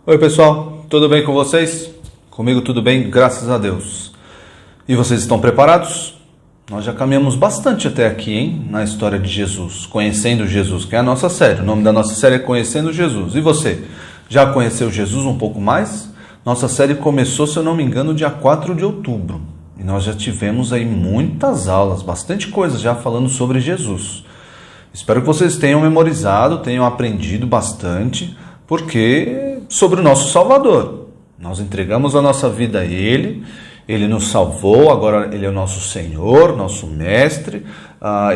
Oi pessoal, tudo bem com vocês? Comigo tudo bem, graças a Deus. E vocês estão preparados? Nós já caminhamos bastante até aqui, hein? Na história de Jesus, Conhecendo Jesus, que é a nossa série. O nome da nossa série é Conhecendo Jesus. E você, já conheceu Jesus um pouco mais? Nossa série começou, se eu não me engano, dia 4 de outubro. E nós já tivemos aí muitas aulas, bastante coisa já falando sobre Jesus. Espero que vocês tenham memorizado, tenham aprendido bastante, porque sobre o nosso Salvador. Nós entregamos a nossa vida a Ele, Ele nos salvou, agora Ele é o nosso Senhor, nosso Mestre,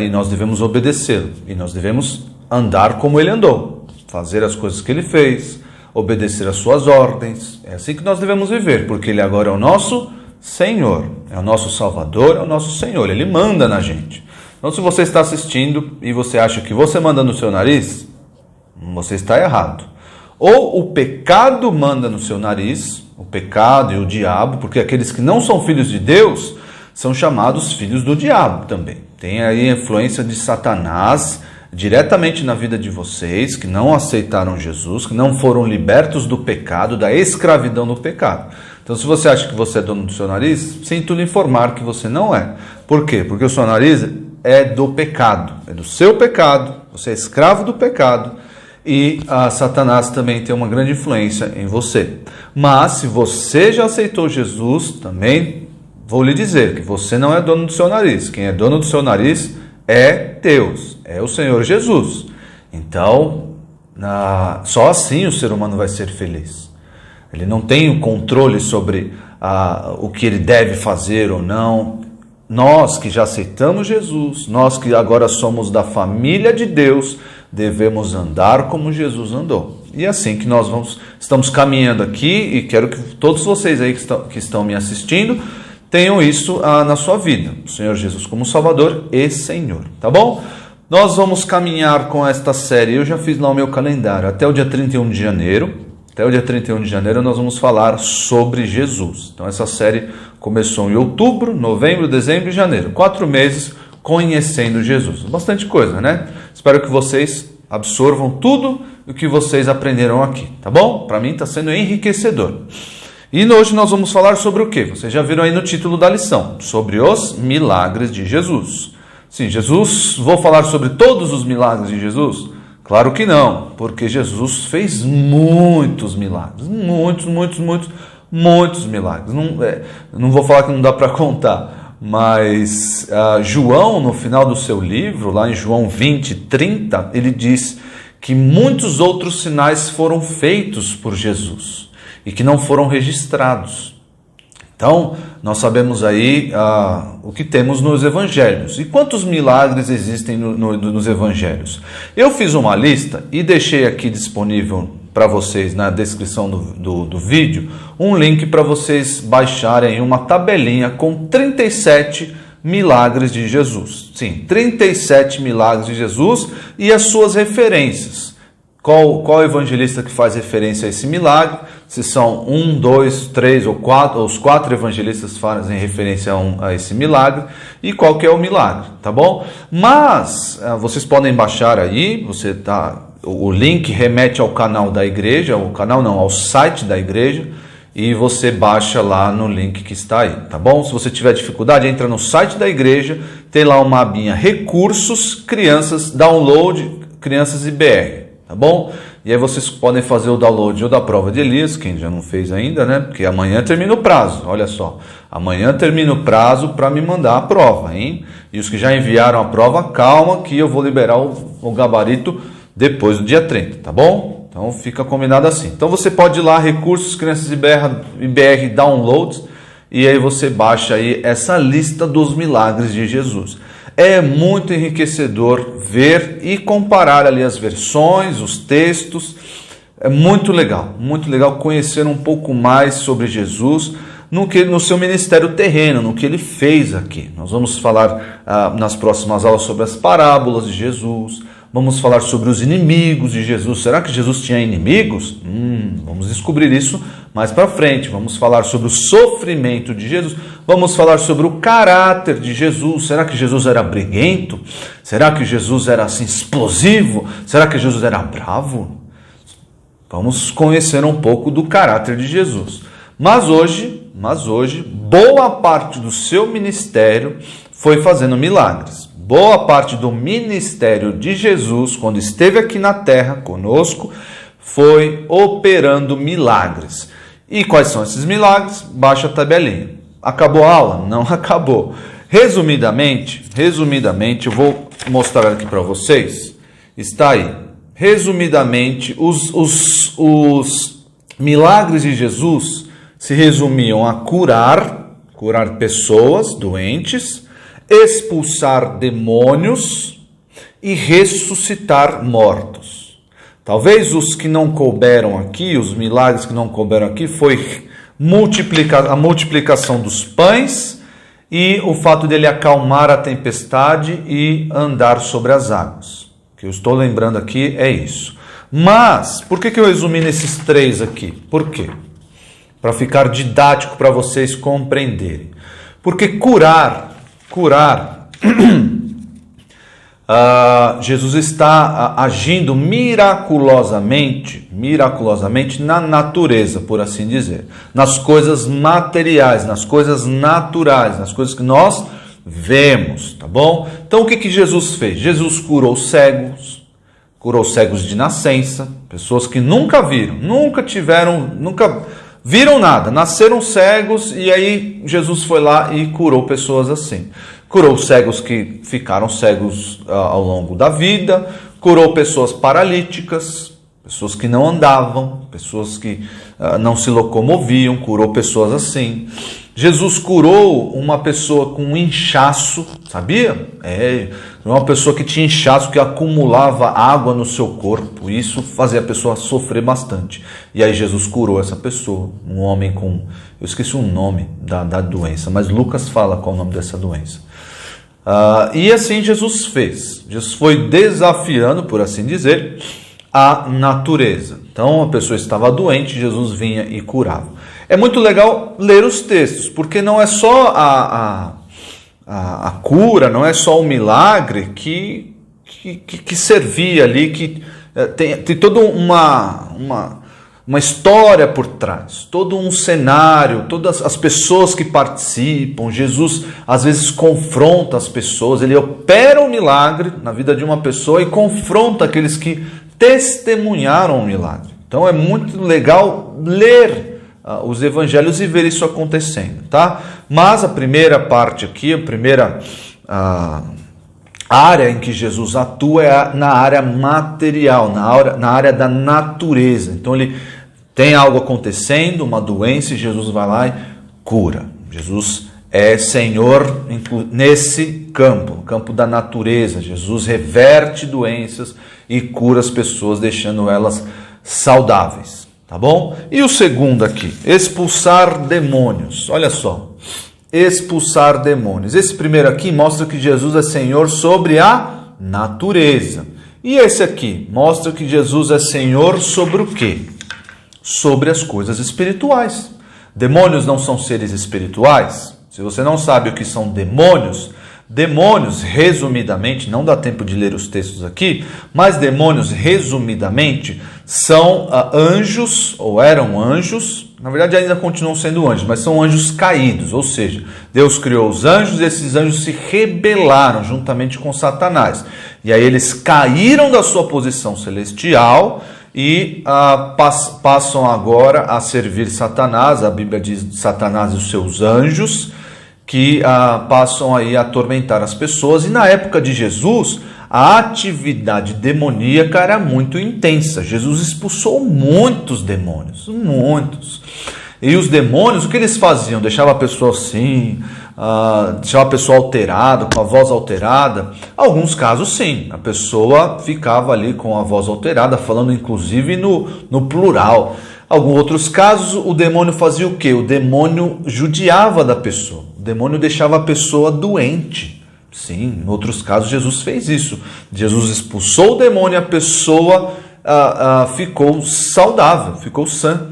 e nós devemos obedecê-lo. E nós devemos andar como Ele andou, fazer as coisas que Ele fez, obedecer às suas ordens. É assim que nós devemos viver, porque Ele agora é o nosso Senhor, é o nosso Salvador, é o nosso Senhor, Ele manda na gente. Então, se você está assistindo e você acha que você manda no seu nariz, você está errado. Ou o pecado manda no seu nariz, o pecado e o diabo, porque aqueles que não são filhos de Deus são chamados filhos do diabo também. Tem aí a influência de Satanás diretamente na vida de vocês, que não aceitaram Jesus, que não foram libertos do pecado, da escravidão do pecado. Então, se você acha que você é dono do seu nariz, sinto lhe informar que você não é. Por quê? Porque o seu nariz é do pecado, é do seu pecado, você é escravo do pecado e Satanás também tem uma grande influência em você. Mas se você já aceitou Jesus, também vou lhe dizer que você não é dono do seu nariz. Quem é dono do seu nariz é Deus, é o Senhor Jesus. Então, só assim o ser humano vai ser feliz. Ele não tem o controle sobre o que ele deve fazer ou não. Nós que já aceitamos Jesus, nós que agora somos da família de Deus, devemos andar como Jesus andou. E é assim que nós estamos caminhando aqui, e quero que todos vocês aí que estão me assistindo tenham isso na sua vida. O Senhor Jesus como Salvador e Senhor, tá bom? Nós vamos caminhar com esta série, eu já fiz lá o meu calendário, até o dia 31 de janeiro. Até o dia 31 de janeiro nós vamos falar sobre Jesus. Então essa série começou em outubro, novembro, dezembro e janeiro. 4 meses conhecendo Jesus. Bastante coisa, né? Espero que vocês absorvam tudo o que vocês aprenderam aqui, tá bom? Para mim está sendo enriquecedor. E hoje nós vamos falar sobre o quê? Vocês já viram aí no título da lição, sobre os milagres de Jesus. Sim, Jesus, vou falar sobre todos os milagres de Jesus? Claro que não, porque Jesus fez muitos milagres, muitos milagres. Não vou falar que não dá para contar, mas João, no final do seu livro, lá em João 20, 30, ele diz que muitos outros sinais foram feitos por Jesus e que não foram registrados. Então, nós sabemos aí o que temos nos evangelhos. E quantos milagres existem nos evangelhos? Eu fiz uma lista e deixei aqui disponível para vocês na descrição do vídeo um link para vocês baixarem uma tabelinha com 37 milagres de Jesus. Sim, 37 milagres de Jesus e as suas referências. Qual evangelista que faz referência a esse milagre? Se são 1, 2, 3 ou 4, ou os 4 evangelistas fazem referência a esse milagre, e qual que é o milagre, tá bom? Mas vocês podem baixar aí, o link remete ao canal da igreja, ao site da igreja, e você baixa lá no link que está aí, tá bom? Se você tiver dificuldade, entra no site da igreja, tem lá uma abinha Recursos, Crianças, Download, Crianças e BR. Tá bom? E aí vocês podem fazer o download ou da prova de Elias, quem já não fez ainda, né? Porque amanhã termina o prazo, olha só. Amanhã termina o prazo para me mandar a prova, hein? E os que já enviaram a prova, calma que eu vou liberar o gabarito depois do dia 30, tá bom? Então fica combinado assim. Então você pode ir lá, Recursos, Crianças e BR Downloads, e aí você baixa aí essa lista dos milagres de Jesus. É muito enriquecedor ver e comparar ali as versões, os textos. É muito legal conhecer um pouco mais sobre Jesus no seu ministério terreno, no que ele fez aqui. Nós vamos falar nas próximas aulas sobre as parábolas de Jesus, vamos falar sobre os inimigos de Jesus. Será que Jesus tinha inimigos? Vamos descobrir isso mais para frente. Vamos falar sobre o sofrimento de Jesus, vamos falar sobre o caráter de Jesus. Será que Jesus era briguento? Será que Jesus era assim explosivo? Será que Jesus era bravo? Vamos conhecer um pouco do caráter de Jesus. Mas hoje, boa parte do seu ministério foi fazendo milagres. Boa parte do ministério de Jesus, quando esteve aqui na terra conosco, foi operando milagres. E quais são esses milagres? Baixa a tabelinha. Acabou a aula? Não acabou. Resumidamente, eu vou mostrar aqui para vocês. Está aí. Resumidamente, os milagres de Jesus se resumiam a curar pessoas doentes, expulsar demônios e ressuscitar mortos. Talvez os que não couberam aqui, os milagres que não couberam aqui, foi a multiplicação dos pães e o fato dele acalmar a tempestade e andar sobre as águas. O que eu estou lembrando aqui é isso. Mas, por que eu resumi nesses 3 aqui? Por quê? Para ficar didático para vocês compreenderem. Porque curar, Jesus está agindo miraculosamente na natureza, por assim dizer, nas coisas materiais, nas coisas naturais, nas coisas que nós vemos, tá bom? Então o que Jesus fez? Jesus curou cegos de nascença, pessoas que nunca viram nada, nasceram cegos, e aí Jesus foi lá e curou pessoas assim. Curou cegos que ficaram cegos ao longo da vida, curou pessoas paralíticas, pessoas que não andavam, pessoas que não se locomoviam, curou pessoas assim. Jesus curou uma pessoa com inchaço, sabia? Uma pessoa que tinha inchaço, que acumulava água no seu corpo. Isso fazia a pessoa sofrer bastante. E aí Jesus curou essa pessoa, um homem com... Eu esqueci o nome da doença, mas Lucas fala qual é o nome dessa doença. E assim Jesus fez. Jesus foi desafiando, por assim dizer, a natureza. Então a pessoa estava doente, Jesus vinha e curava. É muito legal ler os textos, porque não é só a cura, não é só o milagre que servia ali, que tem toda uma história por trás, todo um cenário, todas as pessoas que participam. Jesus às vezes confronta as pessoas, ele opera um milagre na vida de uma pessoa e confronta aqueles que testemunharam o milagre. Então é muito legal ler os evangelhos e ver isso acontecendo, tá? Mas a primeira parte aqui, a primeira área em que Jesus atua é na área material, na área da natureza. Então ele tem algo acontecendo, uma doença, e Jesus vai lá e cura. Jesus é Senhor nesse campo, no campo da natureza. Jesus reverte doenças e cura as pessoas, deixando elas saudáveis. Tá bom? E o segundo aqui, expulsar demônios. Olha só, expulsar demônios. Esse primeiro aqui mostra que Jesus é Senhor sobre a natureza. E esse aqui mostra que Jesus é Senhor sobre o quê? Sobre as coisas espirituais. Demônios não são seres espirituais? Se você não sabe o que são demônios, resumidamente, não dá tempo de ler os textos aqui, mas demônios, resumidamente, são anjos, ou eram anjos, na verdade ainda continuam sendo anjos, mas são anjos caídos, ou seja, Deus criou os anjos e esses anjos se rebelaram juntamente com Satanás. E aí eles caíram da sua posição celestial e passam agora a servir Satanás. A Bíblia diz Satanás e os seus anjos, que passam aí a atormentar as pessoas. E na época de Jesus, a atividade demoníaca era muito intensa. Jesus expulsou muitos demônios, muitos. E os demônios, o que eles faziam? Deixava a pessoa assim, deixava a pessoa alterada, com a voz alterada. Alguns casos sim, a pessoa ficava ali com a voz alterada, falando inclusive no plural. Alguns outros casos, o demônio fazia o quê? O demônio judiava da pessoa. O demônio deixava a pessoa doente. Sim, em outros casos Jesus fez isso. Jesus expulsou o demônio e a pessoa ficou saudável, ficou sã.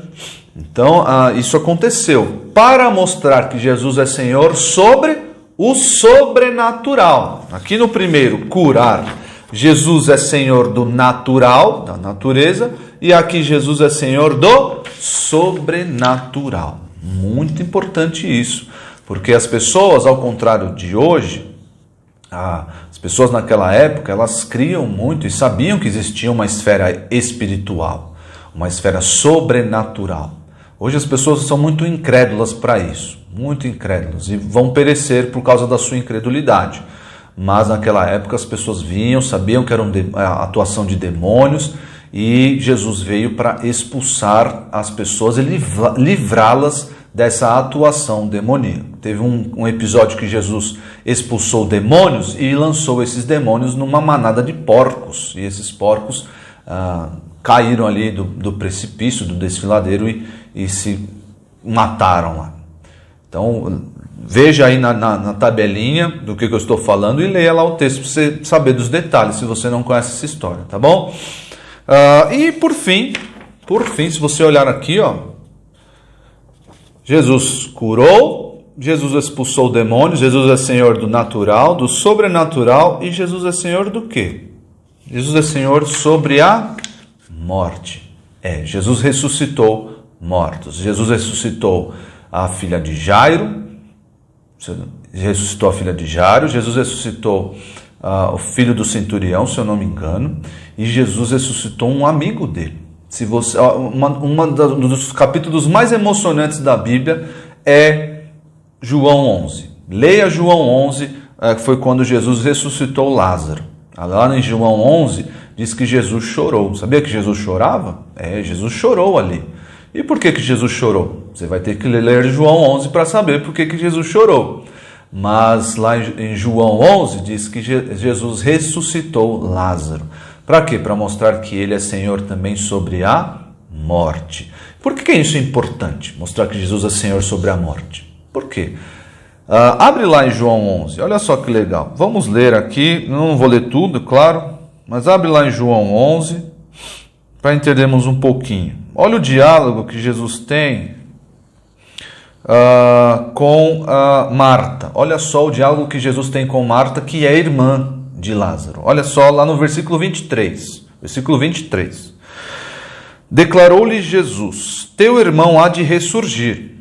Então, isso aconteceu para mostrar que Jesus é Senhor sobre o sobrenatural. Aqui no primeiro, curar Jesus é Senhor do natural, da natureza, e aqui Jesus é Senhor do sobrenatural. Muito importante isso, porque as pessoas, ao contrário de hoje, as pessoas naquela época, elas criam muito e sabiam que existia uma esfera espiritual, uma esfera sobrenatural. Hoje as pessoas são muito incrédulas para isso, muito incrédulas, e vão perecer por causa da sua incredulidade. Mas naquela época as pessoas viam, sabiam que era a atuação de demônios, e Jesus veio para expulsar as pessoas e livrá-las dessa atuação demoníaca. Teve um episódio que Jesus expulsou demônios e lançou esses demônios numa manada de porcos. E esses porcos caíram ali do precipício, do desfiladeiro e se mataram lá. Então, veja aí na tabelinha do que eu estou falando e leia lá o texto para você saber dos detalhes, se você não conhece essa história, tá bom? E por fim, se você olhar aqui, ó, Jesus curou, Jesus expulsou demônios, Jesus é Senhor do natural, do sobrenatural, e Jesus é Senhor do quê? Jesus é Senhor sobre a morte. Jesus ressuscitou mortos. Jesus ressuscitou a filha de Jairo, Jesus ressuscitou o filho do centurião, se eu não me engano, e Jesus ressuscitou um amigo dele. Se você, um dos capítulos mais emocionantes da Bíblia é João 11. Leia João 11, que foi quando Jesus ressuscitou Lázaro. Lá em João 11 diz que Jesus chorou. Sabia que Jesus chorava? Jesus chorou ali. E por que Jesus chorou? Você vai ter que ler João 11 para saber por que Jesus chorou. Mas lá em João 11 diz que Jesus ressuscitou Lázaro. Para quê? Para mostrar que ele é Senhor também sobre a morte. Por que isso é importante? Mostrar que Jesus é Senhor sobre a morte. Por quê? Abre lá em João 11. Olha só que legal. Vamos ler aqui. Não vou ler tudo, claro. Mas abre lá em João 11 para entendermos um pouquinho. Olha o diálogo que Jesus tem com Marta. Olha só o diálogo que Jesus tem com Marta, que é irmã de Lázaro. Olha só lá no versículo 23. Versículo 23. Declarou-lhe Jesus: teu irmão há de ressurgir.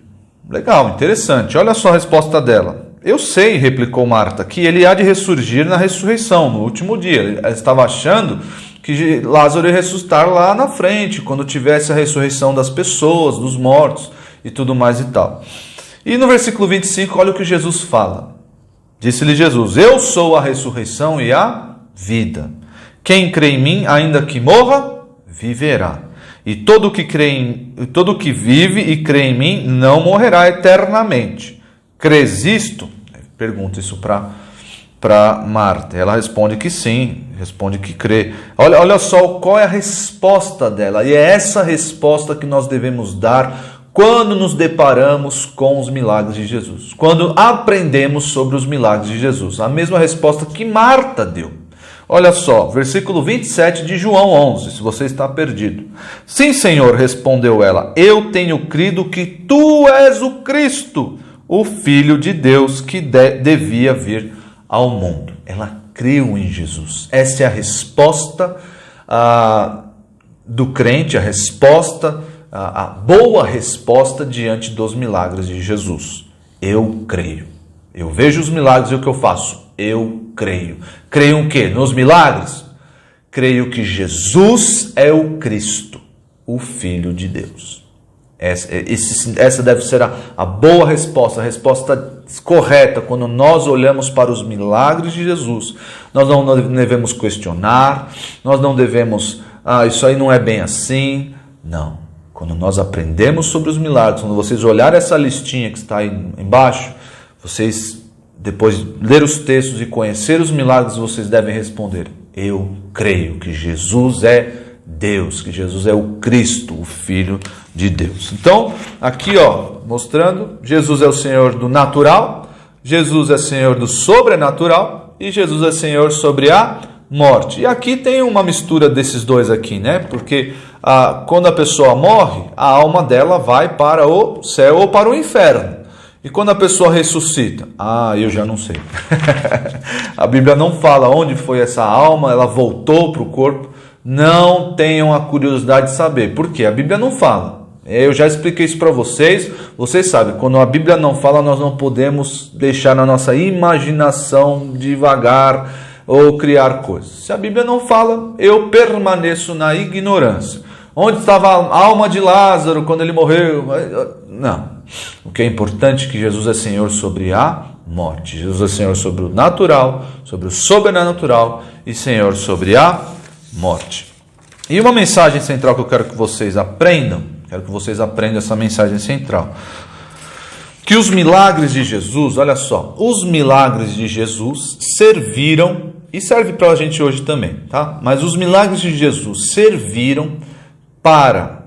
Legal, interessante. Olha só a resposta dela. Eu sei, replicou Marta, que ele há de ressurgir na ressurreição, no último dia. Ela estava achando que Lázaro ia ressuscitar lá na frente, quando tivesse a ressurreição das pessoas, dos mortos e tudo mais e tal. E no versículo 25, olha o que Jesus fala. Disse-lhe Jesus: eu sou a ressurreição e a vida. Quem crê em mim, ainda que morra, viverá. E todo que vive e crê em mim não morrerá eternamente. Crês isto? Pergunta isso para Marta. Ela responde que sim, responde que crê. Olha só qual é a resposta dela. E é essa resposta que nós devemos dar quando nos deparamos com os milagres de Jesus, quando aprendemos sobre os milagres de Jesus. A mesma resposta que Marta deu. Olha só, versículo 27 de João 11, se você está perdido. Sim, Senhor, respondeu ela, eu tenho crido que tu és o Cristo, o Filho de Deus que devia vir ao mundo. Ela creu em Jesus. Essa é a resposta do crente, a boa resposta diante dos milagres de Jesus. Eu creio. Eu vejo os milagres e o que eu faço? Eu creio. Creio em quê? Nos milagres? Creio que Jesus é o Cristo, o Filho de Deus. Essa deve ser a boa resposta, a resposta correta quando nós olhamos para os milagres de Jesus. Nós não devemos questionar, nós não devemos, isso aí não é bem assim. Não. Quando nós aprendemos sobre os milagres, quando vocês olharem essa listinha que está aí embaixo, vocês, depois de ler os textos e conhecer os milagres, vocês devem responder: eu creio que Jesus é Deus, que Jesus é o Cristo, o Filho de Deus. Então, aqui mostrando, Jesus é o Senhor do natural, Jesus é Senhor do sobrenatural e Jesus é Senhor sobre a morte. E aqui tem uma mistura desses dois aqui, né? Porque quando a pessoa morre, a alma dela vai para o céu ou para o inferno. E quando a pessoa ressuscita? Eu já não sei. A Bíblia não fala onde foi essa alma, ela voltou para o corpo. Não tenham a curiosidade de saber. Por quê? A Bíblia não fala. Eu já expliquei isso para vocês. Vocês sabem, quando a Bíblia não fala, nós não podemos deixar na nossa imaginação divagar ou criar coisas. Se a Bíblia não fala, eu permaneço na ignorância. Onde estava a alma de Lázaro quando ele morreu? Não. O que é importante é que Jesus é Senhor sobre a morte. Jesus é Senhor sobre o natural, sobre o sobrenatural e Senhor sobre a morte. E uma mensagem central que eu quero que vocês aprendam, essa mensagem central. Que os milagres de Jesus, olha só, os milagres de Jesus serviram, e serve para a gente hoje também, tá? Mas os milagres de Jesus serviram para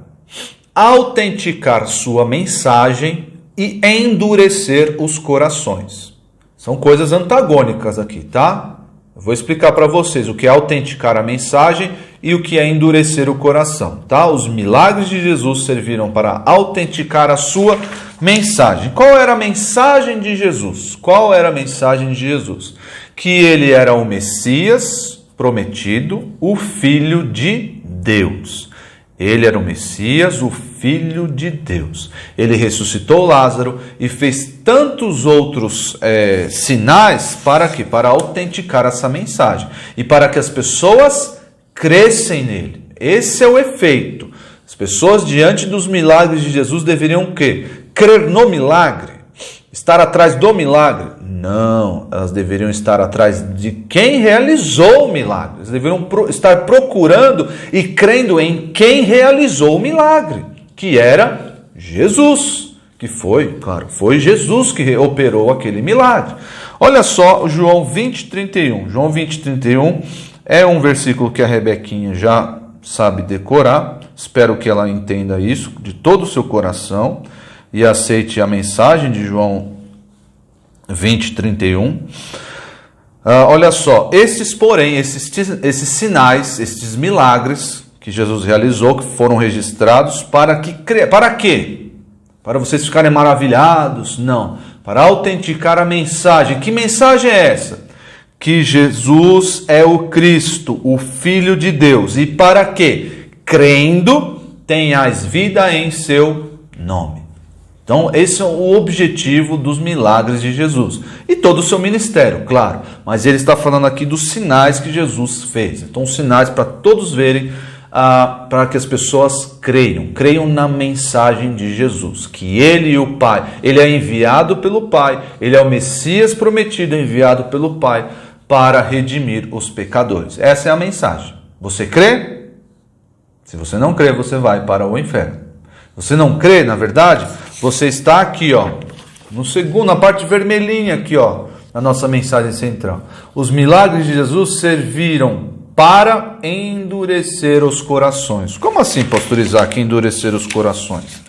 autenticar sua mensagem e endurecer os corações. São coisas antagônicas aqui, tá? Eu vou explicar para vocês o que é autenticar a mensagem e o que é endurecer o coração, tá? Os milagres de Jesus serviram para autenticar a sua mensagem. Qual era a mensagem de Jesus? Qual era a mensagem de Jesus? Que ele era o Messias prometido, o Filho de Deus. Ele era o Messias, o Filho de Deus. Ele ressuscitou Lázaro e fez tantos outros sinais para quê? Para autenticar essa mensagem e para que as pessoas crescem nele. Esse é o efeito. As pessoas diante dos milagres de Jesus deveriam o quê? Crer no milagre? Estar atrás do milagre? Não, elas deveriam estar atrás de quem realizou o milagre. Elas deveriam estar procurando e crendo em quem realizou o milagre, que era Jesus, que foi Jesus que operou aquele milagre. Olha só, João 20:31. João 20:31 é um versículo que a Rebequinha já sabe decorar. Espero que ela entenda isso de todo o seu coração e aceite a mensagem de João 20:31. Olha só, esses sinais, estes milagres que Jesus realizou, que foram registrados, para quê? Para vocês ficarem maravilhados? Não, para autenticar a mensagem. Que mensagem é essa? Que Jesus é o Cristo, o Filho de Deus. E para quê? Crendo, tenhais vida em seu nome. Então, esse é o objetivo dos milagres de Jesus. E todo o seu ministério, claro. Mas ele está falando aqui dos sinais que Jesus fez. Então, sinais para todos verem, para que as pessoas creiam na mensagem de Jesus. Que ele e o Pai, ele é enviado pelo Pai, ele é o Messias prometido, enviado pelo Pai para redimir os pecadores. Essa é a mensagem. Você crê? Se você não crê, você vai para o inferno. Você não crê, na verdade, você está aqui, ó, na parte vermelhinha aqui, ó, na nossa mensagem central. Os milagres de Jesus serviram para endurecer os corações. Como assim, pastor Isaac, endurecer os corações?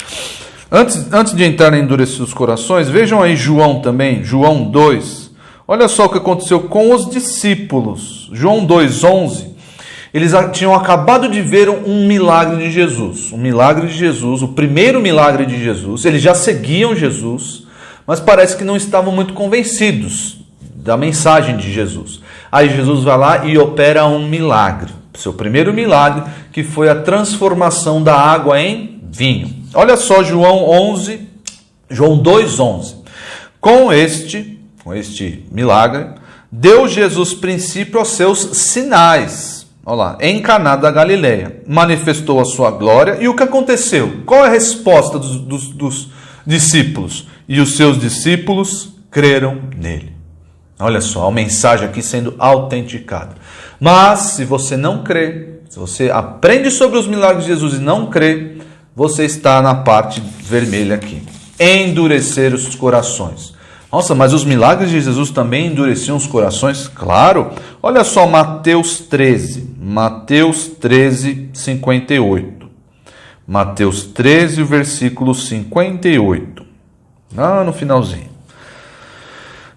Antes de entrar em endurecer os corações, vejam aí João também, João 2. Olha só o que aconteceu com os discípulos. João 2:11. Eles tinham acabado de ver um milagre de Jesus. O primeiro milagre de Jesus. Eles já seguiam Jesus, mas parece que não estavam muito convencidos da mensagem de Jesus. Aí Jesus vai lá e opera um milagre. Seu primeiro milagre, que foi a transformação da água em vinho. Olha só João 2:11. Com este milagre, deu Jesus princípio aos seus sinais. Olha lá, em Caná da Galileia, manifestou a sua glória. E o que aconteceu? Qual é a resposta dos discípulos? E os seus discípulos creram nele. Olha só, a mensagem aqui sendo autenticada. Mas se você não crê, se você aprende sobre os milagres de Jesus e não crê, você está na parte vermelha aqui. Endurecer os corações. Nossa, mas os milagres de Jesus também endureciam os corações? Claro. Olha só Mateus 13. Mateus 13, 58. Mateus 13, versículo 58. Lá no finalzinho.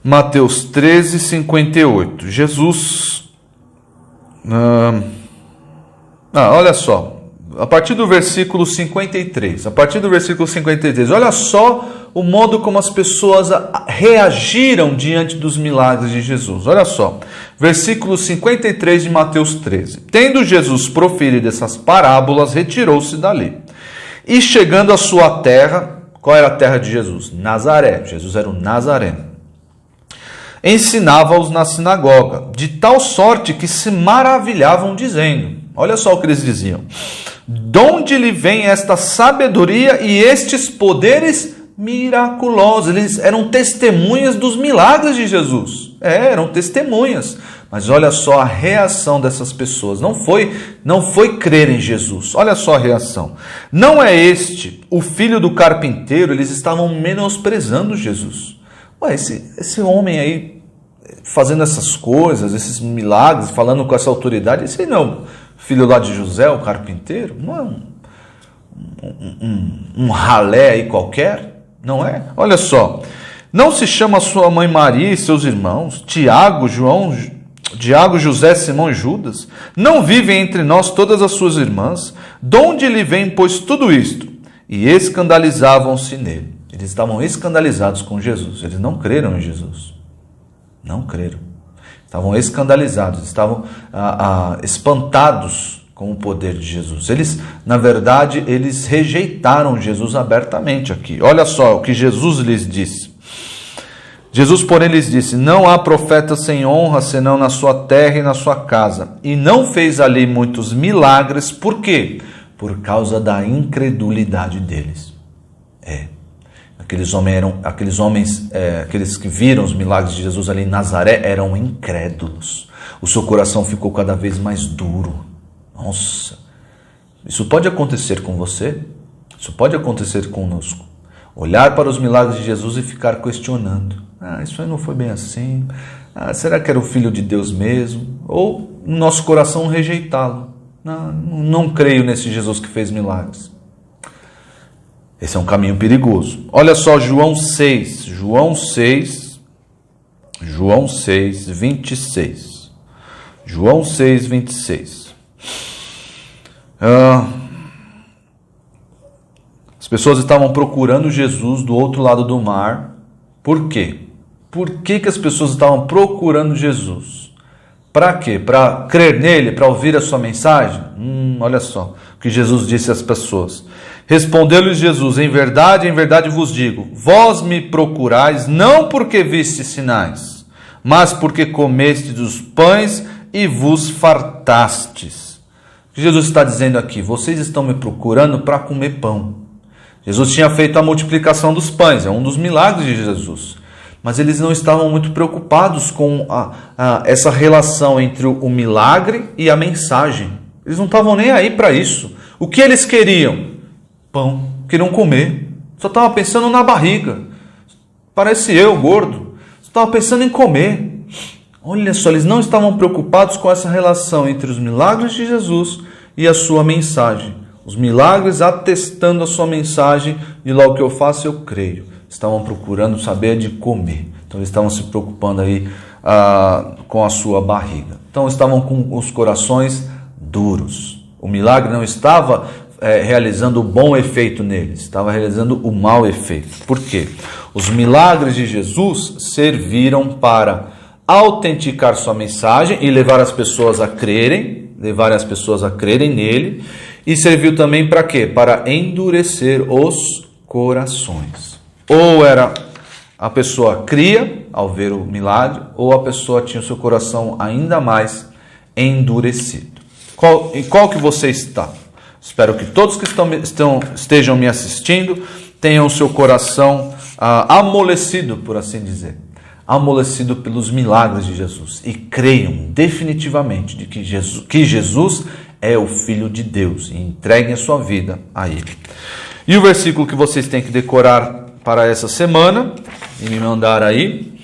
Mateus 13, 58. Jesus... olha só. a partir do versículo 53. A partir do versículo 53, olha só o modo como as pessoas reagiram diante dos milagres de Jesus. Olha só, versículo 53 de Mateus 13. Tendo Jesus proferido essas parábolas, retirou-se dali. E chegando à sua terra, qual era a terra de Jesus? Nazaré. Jesus era um nazareno. Ensinava-os na sinagoga, de tal sorte que se maravilhavam, dizendo, olha só o que eles diziam, de onde lhe vem esta sabedoria e estes poderes miraculosos? Eles eram testemunhas dos milagres de Jesus. Eram testemunhas. Mas olha só a reação dessas pessoas. Não foi crer em Jesus. Olha só a reação. Não é este o filho do carpinteiro? Eles estavam menosprezando Jesus. Ué, esse homem aí fazendo essas coisas, esses milagres, falando com essa autoridade, esse não é o filho lá de José, o carpinteiro? Não é um ralé aí qualquer? Não é? Olha só. Não se chama sua mãe Maria e seus irmãos, Tiago, José, Simão e Judas? Não vivem entre nós todas as suas irmãs? De onde lhe vem, pois, tudo isto? E escandalizavam-se nele. Eles estavam escandalizados com Jesus. Eles não creram em Jesus. Não creram. Estavam escandalizados, estavam espantados com o poder de Jesus. Eles, na verdade, eles rejeitaram Jesus abertamente aqui. Olha só o que Jesus lhes disse. Jesus, porém, lhes disse, não há profeta sem honra, senão na sua terra e na sua casa. E não fez ali muitos milagres. Por quê? Por causa da incredulidade deles. Aqueles que viram os milagres de Jesus ali em Nazaré eram incrédulos. O seu coração ficou cada vez mais duro. Nossa, isso pode acontecer com você? Isso pode acontecer conosco. Olhar para os milagres de Jesus e ficar questionando. Isso aí não foi bem assim. Será que era o Filho de Deus mesmo? Ou no nosso coração rejeitá-lo. Não creio nesse Jesus que fez milagres. Esse é um caminho perigoso. Olha só João 6, 26. João 6, 26. As pessoas estavam procurando Jesus do outro lado do mar. Por quê? Por que as pessoas estavam procurando Jesus? Para quê? Para crer nele? Para ouvir a sua mensagem? Olha só o que Jesus disse às pessoas. Respondeu-lhes Jesus, em verdade vos digo, vós me procurais não porque vistes sinais, mas porque comestes dos pães e vos fartastes. O que Jesus está dizendo aqui? Vocês estão me procurando para comer pão. Jesus tinha feito a multiplicação dos pães, é um dos milagres de Jesus. Mas eles não estavam muito preocupados com essa relação entre o milagre e a mensagem. Eles não estavam nem aí para isso. O que eles queriam? Pão. Queriam comer. Só estavam pensando na barriga. Parece eu, gordo. Só estavam pensando em comer. Olha só, eles não estavam preocupados com essa relação entre os milagres de Jesus e a sua mensagem. Os milagres atestando a sua mensagem e lá o que eu faço eu creio. Estavam procurando saber de comer. Então eles estavam se preocupando aí com a sua barriga. Então estavam com os corações duros. O milagre não estava realizando o bom efeito neles, estava realizando o mau efeito. Por quê? Os milagres de Jesus serviram para autenticar sua mensagem e levar as pessoas a crerem nele. E serviu também para quê? Para endurecer os corações. Ou era a pessoa cria ao ver o milagre, ou a pessoa tinha o seu coração ainda mais endurecido. Em qual que você está? Espero que todos que estejam me assistindo tenham o seu coração amolecido, por assim dizer. Amolecido pelos milagres de Jesus. E creiam definitivamente de que Jesus é o Filho de Deus. E entreguem a sua vida a Ele. E o versículo que vocês têm que decorar para essa semana, e me mandar aí.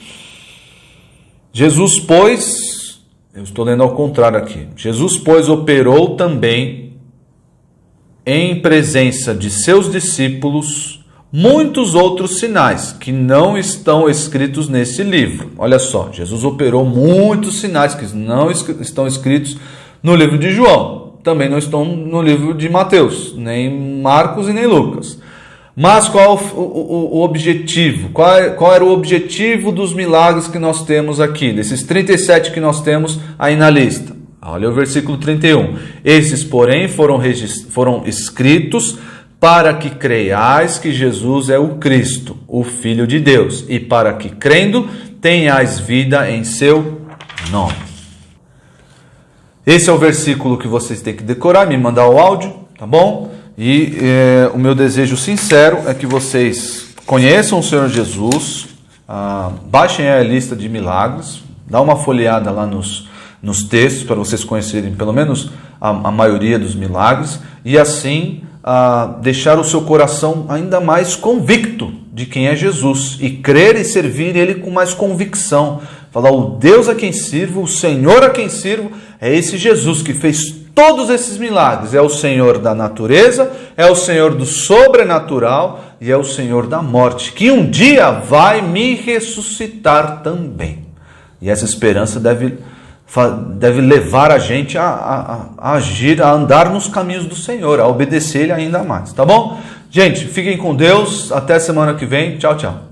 Jesus, pois, eu estou lendo ao contrário aqui. Jesus, pois, operou também em presença de seus discípulos muitos outros sinais que não estão escritos nesse livro. Olha só, Jesus operou muitos sinais que não estão escritos no livro de João. Também não estão no livro de Mateus, nem Marcos e nem Lucas. Mas qual o objetivo? Qual era o objetivo dos milagres que nós temos aqui? Desses 37 que nós temos aí na lista. Olha o versículo 31. Esses, porém, foram escritos para que creiais que Jesus é o Cristo, o Filho de Deus, e para que, crendo, tenhais vida em seu nome. Esse é o versículo que vocês têm que decorar, me mandar o áudio, tá bom? E o meu desejo sincero é que vocês conheçam o Senhor Jesus, baixem a lista de milagres, dá uma folheada lá nos textos para vocês conhecerem pelo menos a maioria dos milagres e assim deixar o seu coração ainda mais convicto de quem é Jesus e crer e servir Ele com mais convicção. Falar, o Deus a quem sirvo, o Senhor a quem sirvo, é esse Jesus que fez todos esses milagres. É o Senhor da natureza, é o Senhor do sobrenatural e é o Senhor da morte, que um dia vai me ressuscitar também. E essa esperança deve levar a gente a agir, a andar nos caminhos do Senhor, a obedecer Ele ainda mais, tá bom? Gente, fiquem com Deus, até semana que vem, tchau, tchau.